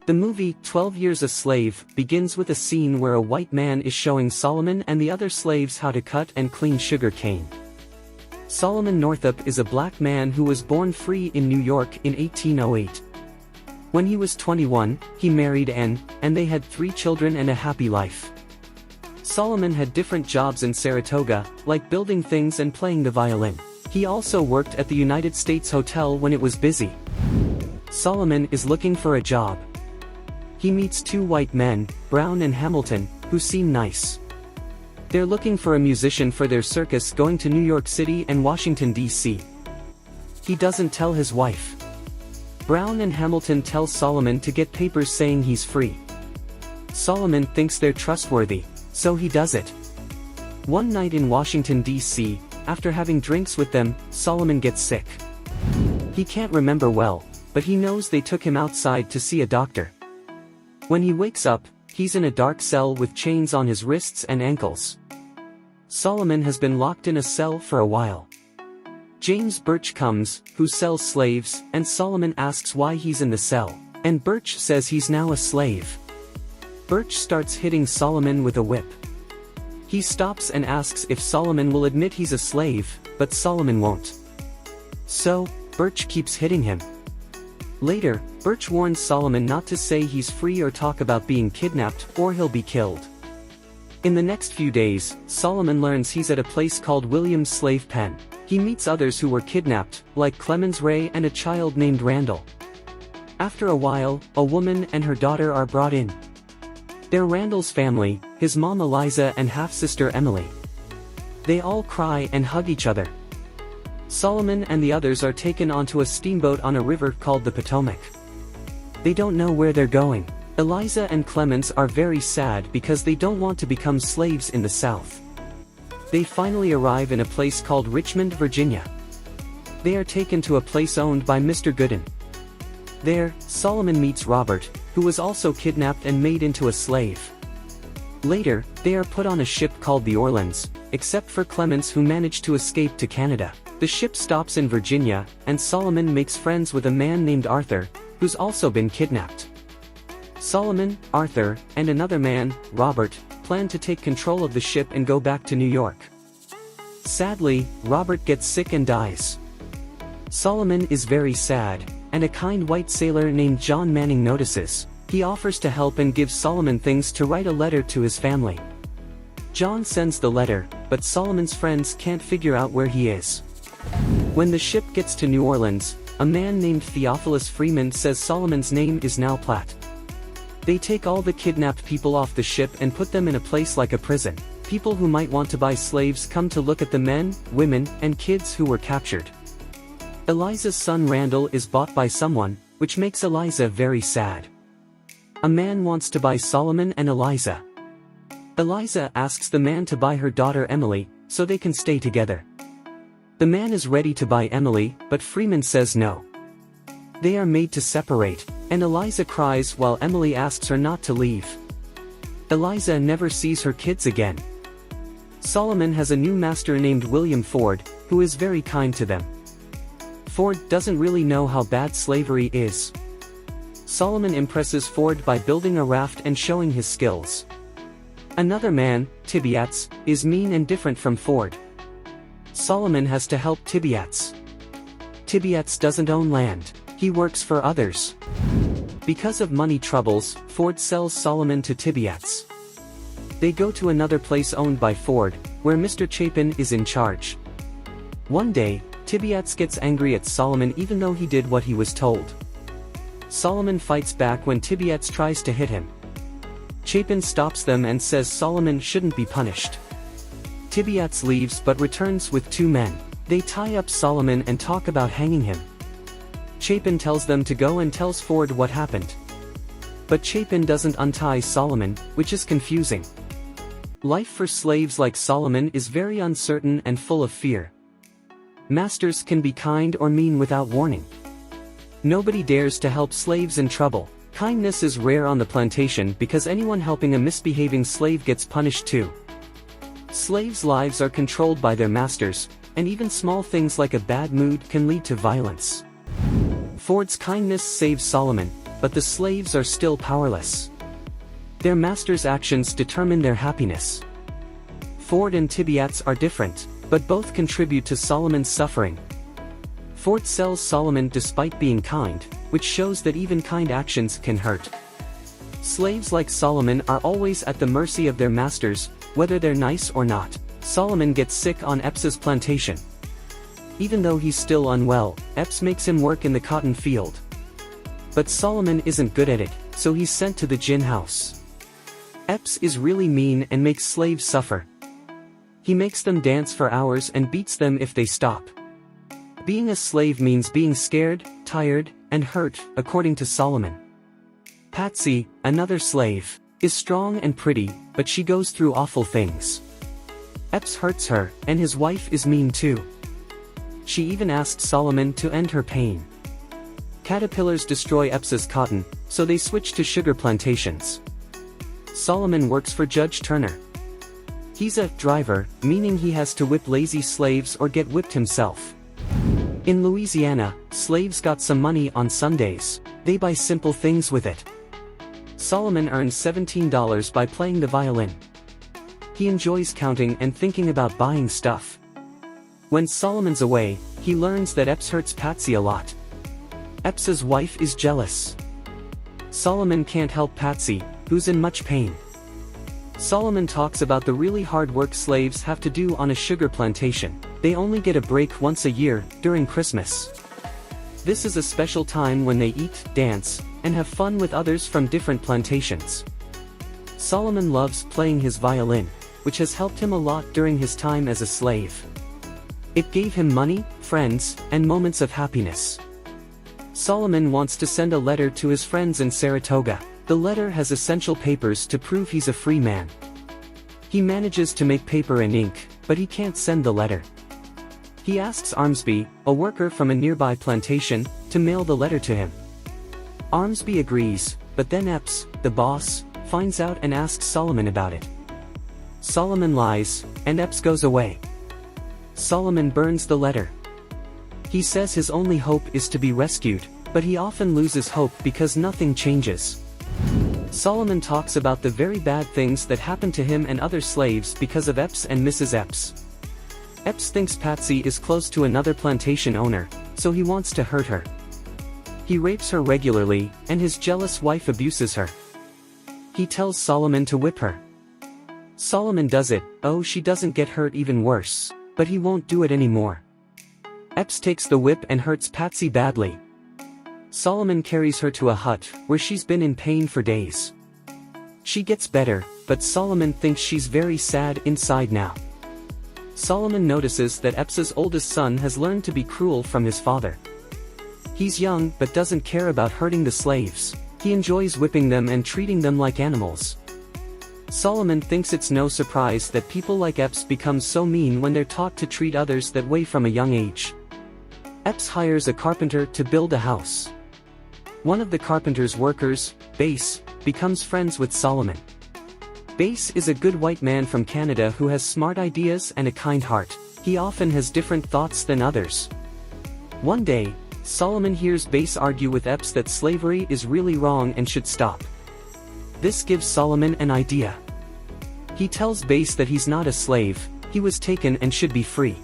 The movie, 12 Years a Slave, begins with a scene where a white man is showing Solomon and the other slaves how to cut and clean sugar cane. Solomon Northup is a black man who was born free in New York in 1808. When he was 21, he married Anne, and they had 3 children and a happy life. Solomon had different jobs in Saratoga, like building things and playing the violin. He also worked at the United States Hotel when it was busy. Solomon is looking for a job. He meets 2 white men, Brown and Hamilton, who seem nice. They're looking for a musician for their circus going to New York City and Washington, D.C. He doesn't tell his wife. Brown and Hamilton tell Solomon to get papers saying he's free. Solomon thinks they're trustworthy, so he does it. One night in Washington, D.C., after having drinks with them, Solomon gets sick. He can't remember well, but he knows they took him outside to see a doctor. When he wakes up, he's in a dark cell with chains on his wrists and ankles. Solomon has been locked in a cell for a while. James Birch comes, who sells slaves, and Solomon asks why he's in the cell, and Birch says he's now a slave. Birch starts hitting Solomon with a whip. He stops and asks if Solomon will admit he's a slave, but Solomon won't. So, Birch keeps hitting him. Later, Birch warns Solomon not to say he's free or talk about being kidnapped, or he'll be killed. In the next few days, Solomon learns he's at a place called William's slave pen. He meets others who were kidnapped, like Clemens Ray and a child named Randall. After a while, a woman and her daughter are brought in. They're Randall's family, his mom Eliza and half-sister Emily. They all cry and hug each other. Solomon and the others are taken onto a steamboat on a river called the Potomac. They don't know where they're going. Eliza and Clemens are very sad because they don't want to become slaves in the South. They finally arrive in a place called Richmond, Virginia. They are taken to a place owned by Mr. Gooden. There, Solomon meets Robert, who was also kidnapped and made into a slave. Later, they are put on a ship called the Orleans, except for Clemens who managed to escape to Canada. The ship stops in Virginia, and Solomon makes friends with a man named Arthur, who's also been kidnapped. Solomon, Arthur, and another man, Robert, plan to take control of the ship and go back to New York. Sadly, Robert gets sick and dies. Solomon is very sad, and a kind white sailor named John Manning notices. He offers to help and gives Solomon things to write a letter to his family. John sends the letter, but Solomon's friends can't figure out where he is. When the ship gets to New Orleans, a man named Theophilus Freeman says Solomon's name is now Platt. They take all the kidnapped people off the ship and put them in a place like a prison. People who might want to buy slaves come to look at the men, women, and kids who were captured. Eliza's son Randall is bought by someone, which makes Eliza very sad. A man wants to buy Solomon and Eliza. Eliza asks the man to buy her daughter Emily, so they can stay together. The man is ready to buy Emily, but Freeman says no. They are made to separate, and Eliza cries while Emily asks her not to leave. Eliza never sees her kids again. Solomon has a new master named William Ford, who is very kind to them. Ford doesn't really know how bad slavery is. Solomon impresses Ford by building a raft and showing his skills. Another man, Tibiats, is mean and different from Ford. Solomon has to help Tibiats. Tibiats doesn't own land. He works for others. Because of money troubles, Ford sells Solomon to Tibiats. They go to another place owned by Ford, where Mr. Chapin is in charge. One day, Tibiats gets angry at Solomon even though he did what he was told. Solomon fights back when Tibiats tries to hit him. Chapin stops them and says Solomon shouldn't be punished. Tibiats leaves but returns with 2 men. They tie up Solomon and talk about hanging him. Chapin tells them to go and tells Ford what happened. But Chapin doesn't untie Solomon, which is confusing. Life for slaves like Solomon is very uncertain and full of fear. Masters can be kind or mean without warning. Nobody dares to help slaves in trouble. Kindness is rare on the plantation because anyone helping a misbehaving slave gets punished too. Slaves' lives are controlled by their masters, and even small things like a bad mood can lead to violence. Ford's kindness saves Solomon, but the slaves are still powerless. Their master's actions determine their happiness. Ford and Tibiats are different, but both contribute to Solomon's suffering. Ford sells Solomon despite being kind, which shows that even kind actions can hurt. Slaves like Solomon are always at the mercy of their masters, whether they're nice or not. Solomon gets sick on Eps's plantation. Even though he's still unwell, Eps makes him work in the cotton field. But Solomon isn't good at it, so he's sent to the gin house. Eps is really mean and makes slaves suffer. He makes them dance for hours and beats them if they stop. Being a slave means being scared, tired, and hurt, according to Solomon. Patsy, another slave, is strong and pretty, but she goes through awful things. Eps hurts her, and his wife is mean too. She even asked Solomon to end her pain. Caterpillars destroy Eps's cotton, so they switch to sugar plantations. Solomon works for Judge Turner. He's a driver, meaning he has to whip lazy slaves or get whipped himself. In Louisiana, slaves got some money on Sundays. They buy simple things with it. Solomon earns $17 by playing the violin. He enjoys counting and thinking about buying stuff. When Solomon's away, he learns that Eps hurts Patsy a lot. Eps's wife is jealous. Solomon can't help Patsy, who's in much pain. Solomon talks about the really hard work slaves have to do on a sugar plantation. They only get a break once a year, during Christmas. This is a special time when they eat, dance, and have fun with others from different plantations. Solomon loves playing his violin, which has helped him a lot during his time as a slave. It gave him money, friends, and moments of happiness. Solomon wants to send a letter to his friends in Saratoga. The letter has essential papers to prove he's a free man. He manages to make paper and ink, but he can't send the letter. He asks Armsby, a worker from a nearby plantation, to mail the letter to him. Armsby agrees, but then Epps, the boss, finds out and asks Solomon about it. Solomon lies, and Epps goes away. Solomon burns the letter. He says his only hope is to be rescued, but he often loses hope because nothing changes. Solomon talks about the very bad things that happened to him and other slaves because of Epps and Mrs. Epps. Epps thinks Patsy is close to another plantation owner, so he wants to hurt her. He rapes her regularly, and his jealous wife abuses her. He tells Solomon to whip her. Solomon does it. Oh, she doesn't get hurt even worse, but he won't do it anymore. Epps takes the whip and hurts Patsy badly. Solomon carries her to a hut, where she's been in pain for days. She gets better, but Solomon thinks she's very sad inside now. Solomon notices that Eps's oldest son has learned to be cruel from his father. He's young but doesn't care about hurting the slaves. He enjoys whipping them and treating them like animals. Solomon thinks it's no surprise that people like Epps become so mean when they're taught to treat others that way from a young age. Epps hires a carpenter to build a house. One of the carpenter's workers, Bass, becomes friends with Solomon. Bass is a good white man from Canada who has smart ideas and a kind heart. He often has different thoughts than others. One day, Solomon hears Bass argue with Epps that slavery is really wrong and should stop. This gives Solomon an idea. He tells Bass that he's not a slave, he was taken and should be free.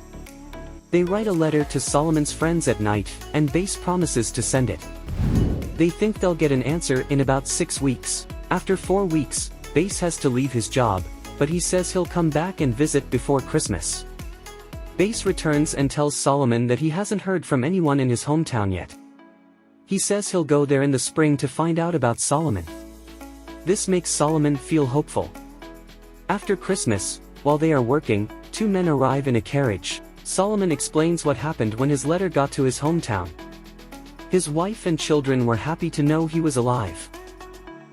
They write a letter to Solomon's friends at night, and Bass promises to send it. They think they'll get an answer in about 6 weeks. After 4 weeks, Bass has to leave his job, but he says he'll come back and visit before Christmas. Bass returns and tells Solomon that he hasn't heard from anyone in his hometown yet. He says he'll go there in the spring to find out about Solomon. This makes Solomon feel hopeful. After Christmas, while they are working, 2 men arrive in a carriage. Solomon explains what happened when his letter got to his hometown. His wife and children were happy to know he was alive.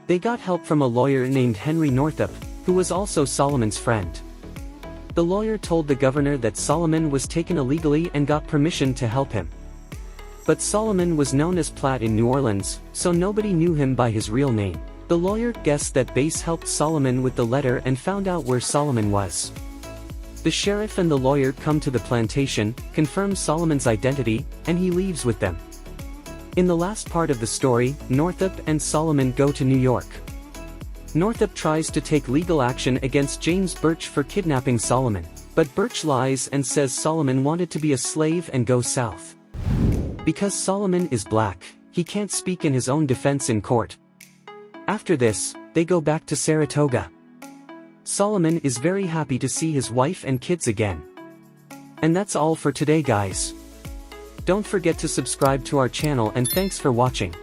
They got help from a lawyer named Henry Northup, who was also Solomon's friend. The lawyer told the governor that Solomon was taken illegally and got permission to help him. But Solomon was known as Platt in New Orleans, so nobody knew him by his real name. The lawyer guessed that Bass helped Solomon with the letter and found out where Solomon was. The sheriff and the lawyer come to the plantation, confirm Solomon's identity, and he leaves with them. In the last part of the story, Northup and Solomon go to New York. Northup tries to take legal action against James Birch for kidnapping Solomon, but Birch lies and says Solomon wanted to be a slave and go south. Because Solomon is black, he can't speak in his own defense in court. After this, they go back to Saratoga. Solomon is very happy to see his wife and kids again. And that's all for today, guys. Don't forget to subscribe to our channel, and thanks for watching.